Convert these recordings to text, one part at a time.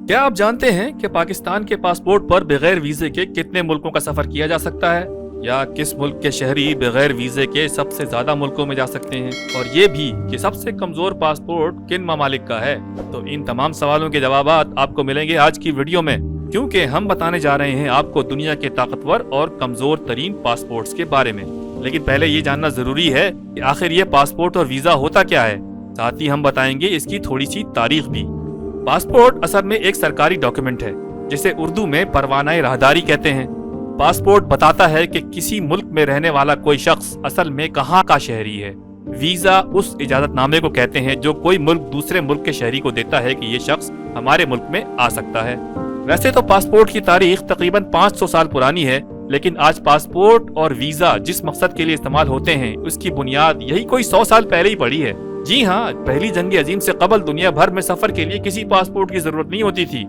क्या आप जानते हैं कि पाकिस्तान के पासपोर्ट पर बगैर वीजे के कितने मुल्कों का सफर किया जा सकता है, या किस मुल्क के शहरी बगैर वीजे के सबसे ज्यादा मुल्कों में जा सकते हैं, और ये भी कि सबसे कमजोर पासपोर्ट किन ममालिक का है। तो इन तमाम सवालों के जवाब आपको मिलेंगे आज की वीडियो में, क्योंकि हम बताने जा रहे हैं आपको दुनिया के ताकतवर और कमजोर तरीन पासपोर्ट्स के बारे में। लेकिन पहले ये जानना जरूरी है कि आखिर ये पासपोर्ट और वीजा होता क्या है। साथ ही हम बताएंगे इसकी थोड़ी सी तारीख भी। पासपोर्ट असल में एक सरकारी डॉक्यूमेंट है जिसे उर्दू में परवाना राहदारी कहते हैं। पासपोर्ट बताता है कि किसी मुल्क में रहने वाला कोई शख्स असल में कहाँ का शहरी है। वीजा उस इजाजतनामे को कहते हैं जो कोई मुल्क दूसरे मुल्क के शहरी को देता है कि ये शख्स हमारे मुल्क में आ सकता है। वैसे तो पासपोर्ट की तारीख तकरीबन 500 साल पुरानी है, लेकिन आज पासपोर्ट और वीजा जिस मकसद के लिए इस्तेमाल होते हैं उसकी बुनियाद यही कोई 100 साल पहले ही पड़ी है। जी हाँ, पहली जंग अजीम से कबल दुनिया भर में सफर के लिए किसी पासपोर्ट की जरूरत नहीं होती थी।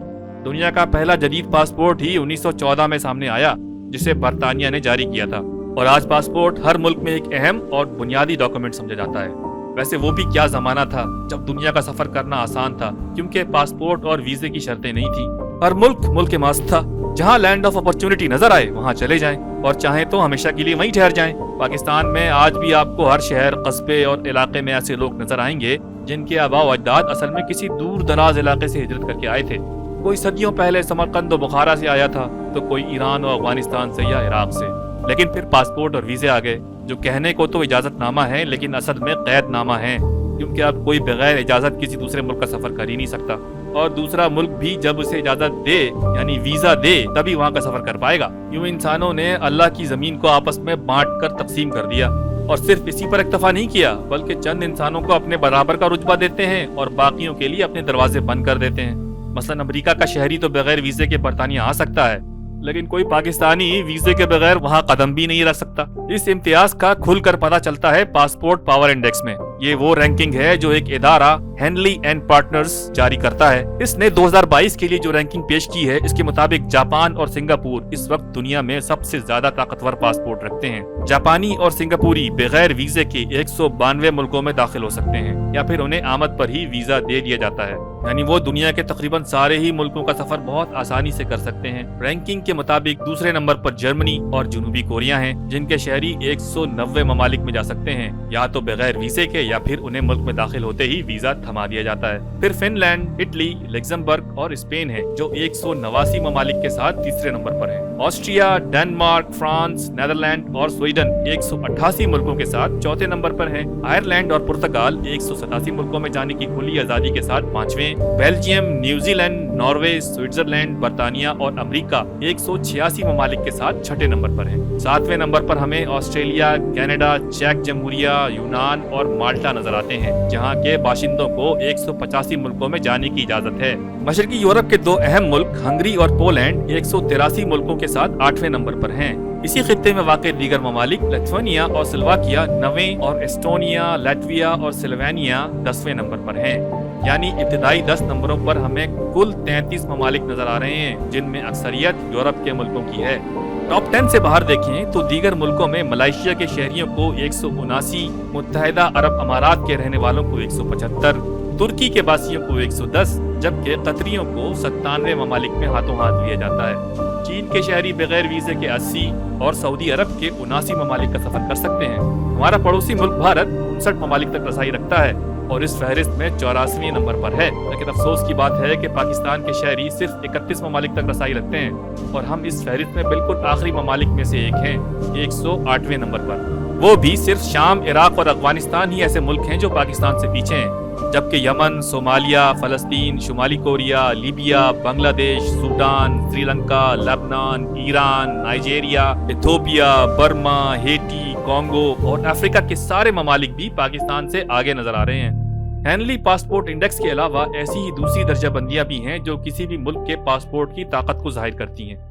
दुनिया का पहला जदीद पासपोर्ट ही 1914 में सामने आया, जिसे बरतानिया ने जारी किया था। और आज पासपोर्ट हर मुल्क में एक अहम और बुनियादी डॉक्यूमेंट समझा जाता है। वैसे वो भी क्या जमाना था जब दुनिया का सफर करना आसान था, क्योंकि पासपोर्ट और वीजे की शर्तें नहीं थी। हर मुल्क मस्त था। जहाँ लैंड ऑफ अपॉर्चुनिटी नजर आए वहाँ चले जाएं, और चाहें तो हमेशा के लिए वहीं ठहर जाएं। पाकिस्तान में आज भी आपको हर शहर, कस्बे और इलाके में ऐसे लोग नजर आएंगे जिनके आबा व अजदाद असल में किसी दूर दराज इलाके से हिजरत करके आए थे। कोई सदियों पहले समरकंद और बुखारा से आया था, तो कोई ईरान और अफगानिस्तान से या इराक से। लेकिन फिर पासपोर्ट और वीजे आ गए, जो कहने को तो इजाजतनामा है लेकिन असल में कैदनामा है, क्योंकि अब कोई बगैर इजाजत किसी दूसरे मुल्क का सफर कर ही नहीं सकता। और दूसरा मुल्क भी जब उसे इजाजत दे यानी वीजा दे तभी वहाँ का सफर कर पाएगा। यूं इंसानों ने अल्लाह की जमीन को आपस में बांट कर तकसीम कर दिया, और सिर्फ इसी पर इक्तफा नहीं किया बल्कि चंद इंसानों को अपने बराबर का रुतबा देते हैं और बाकियों के लिए अपने दरवाजे बंद कर देते हैं। मसलन अमेरिका का शहरी तो बगैर वीजे के बरतानिया आ सकता है, लेकिन कोई पाकिस्तानी वीजे के बगैर वहाँ कदम भी नहीं रख सकता। इस इम्तियाज का खुलकर पता चलता है पासपोर्ट पावर इंडेक्स में। ये वो रैंकिंग है जो एक इदारा हेनली एंड पार्टनर्स जारी करता है। इसने 2022 के लिए जो रैंकिंग पेश की है, इसके मुताबिक जापान और सिंगापुर इस वक्त दुनिया में सबसे ज्यादा ताकतवर पासपोर्ट रखते हैं। जापानी और सिंगापुरी बगैर वीजे के 192 मुल्कों में दाखिल हो सकते हैं, या फिर उन्हें आमद पर ही वीजा दे दिया जाता है। यानी वो दुनिया के तकरीबन सारे ही मुल्कों का सफर बहुत आसानी से कर सकते हैं। रैंकिंग के मुताबिक दूसरे नंबर पर जर्मनी और जनूबी कोरिया हैं, जिनके शहरी 190 ममालिक में जा सकते हैं, या तो बगैर वीजे के या फिर उन्हें मुल्क में दाखिल होते ही वीजा थमा दिया जाता है। फिर फिनलैंड, इटली, लग्जमबर्ग और स्पेन है, जो 189 ममालिक के साथ तीसरे नंबर पर है। ऑस्ट्रिया, डेनमार्क, फ्रांस, नेदरलैंड और स्वीडन 188 मुल्कों के साथ चौथे नंबर पर है। आयरलैंड और पुर्तगाल 187 मुल्कों में जाने की खुली आजादी के साथ पांचवें। बेल्जियम, न्यूजीलैंड, नॉर्वे, स्विट्जरलैंड, बर्तानिया और अमेरिका 186 ममालिक के साथ छठे नंबर पर है। सातवें नंबर पर हमें ऑस्ट्रेलिया, कनाडा, चेक जमहूरिया, यूनान और माल्टा नजर आते हैं, जहां के बाशिंदों को 185 मुल्कों में जाने की इजाजत है। मशरकी यूरोप के दो अहम मुल्क हंगरी और पोलैंड 183 मुल्कों के साथ 8वें नंबर पर हैं। इसी खित्ते में वाक़ दीगर ममालिक लिथुआनिया और स्लोवाकिया 9वें और एस्टोनिया, लातविया और स्लोवेनिया 10वें नंबर पर हैं। यानी इब्तिदाई 10 नंबरों पर हमें कुल 33 ममालिक नजर आ रहे हैं, जिनमें अक्सरियत यूरोप के मुल्कों की है। टॉप 10 से बाहर देखें तो दीगर मुल्कों में मलेशिया के शहरियों को 179, मुत्तहिदा अरब अमारात के रहने वालों को 175, तुर्की के बासियों को 110, जबकि कतरियों को 97 ममालिक में हाथों हाथ लिया जाता है। चीन के शहरी बगैर वीजे के 80 और सऊदी अरब के 79 ममालिक का सफर कर सकते हैं। हमारा पड़ोसी मुल्क भारत 59 ममालिक तक रसाई रखता है और इस फहरिस्त में 84वें नंबर पर है। लेकिन अफसोस की बात है कि पाकिस्तान के शहरी सिर्फ 31 ममालिक तक रसाई रखते हैं, और हम इस फहरिस्त में बिल्कुल आखिरी ममालिक में से एक हैं, 108वें नंबर पर। वो भी सिर्फ शाम, इराक और अफगानिस्तान ही ऐसे मुल्क हैं जो पाकिस्तान से पीछे हैं, जबकि यमन, सोमालिया, फलस्तीन, शुमाली Korea, Libya, Bangladesh, Sudan, Sri Lanka, Lebanon, Iran, Nigeria, Ethiopia, Burma, Haiti, Congo और अफ्रीका के सारे ममालिक भी पाकिस्तान से आगे नजर आ रहे हैं। हेनली पासपोर्ट इंडेक्स के अलावा ऐसी ही दूसरी दर्जाबंदियां भी हैं जो किसी भी मुल्क के पासपोर्ट की ताकत को जाहिर करती हैं।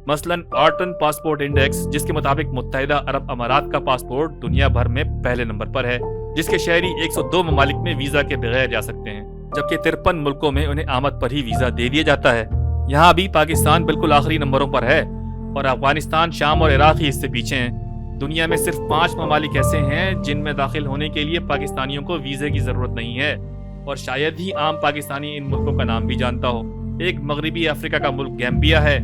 मसलन ऑर्टन पासपोर्ट इंडेक्स, जिसके मुताबिक मुत्तहिदा अरब अमारात का पासपोर्ट दुनिया भर में पहले नंबर पर है, जिसके शहरी 102 ममालिक में वीजा के बगैर जा सकते हैं, जबकि 53 मुल्कों में उन्हें आमद पर ही वीजा दे दिया जाता है। यहाँ भी पाकिस्तान बिल्कुल आखिरी नंबरों पर है, और अफगानिस्तान, शाम और इराक ही इससे पीछे हैं। दुनिया में सिर्फ 5 ममालिक ऐसे हैं जिनमें दाखिल होने के लिए पाकिस्तानियों को वीजे की जरूरत नहीं है, और शायद ही आम पाकिस्तानी इन मुल्कों का नाम भी जानता हो। ایک مغربی افریقہ کا ملک گیمبیا ہے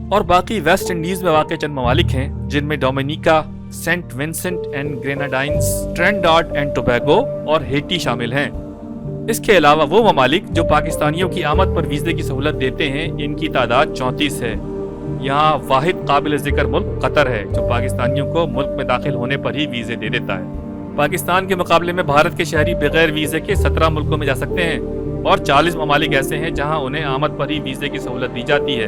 اور باقی ویسٹ انڈیز میں واقع چند ممالک ہیں جن میں Dominica, Saint Vincent and Grenadines, Trinidad and Tobago اور ہیٹی شامل ہیں۔ اس کے علاوہ وہ ممالک جو پاکستانیوں کی آمد پر ویزے کی سہولت دیتے ہیں، ان کی تعداد 34 ہے۔ یہاں واحد قابل ذکر ملک قطر ہے جو پاکستانیوں کو ملک میں داخل ہونے پر ہی ویزے دے دیتا ہے۔ پاکستان کے مقابلے میں بھارت کے شہری بغیر ویزے کے 17 ملکوں میں جا سکتے ہیں اور 40 ممالک ایسے ہیں جہاں انہیں آمد پر ہی ویزے کی سہولت دی جاتی ہے۔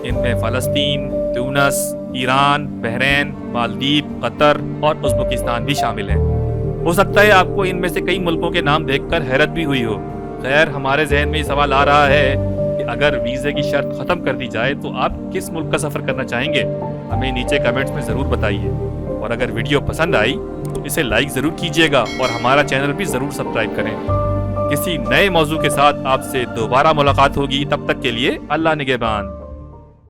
ان میں فلسطین، تونس، ایران، بحرین، مالدیپ، قطر اور ازبکستان بھی شامل ہیں۔ ہو سکتا ہے آپ کو ان میں سے کئی ملکوں کے نام دیکھ کر حیرت بھی ہوئی ہو۔ خیر، ہمارے ذہن میں یہ سوال آ رہا ہے کہ اگر ویزے کی شرط ختم کر دی جائے تو آپ کس ملک کا سفر کرنا چاہیں گے؟ ہمیں نیچے کمنٹس میں ضرور بتائیے، اور اگر ویڈیو پسند آئی تو اسے لائک ضرور کیجیے گا اور ہمارا چینل بھی ضرور سبسکرائب کریں۔ کسی نئے موضوع کے ساتھ آپ سے دوبارہ ملاقات ہوگی، تب تک کے لیے اللہ نگہبان۔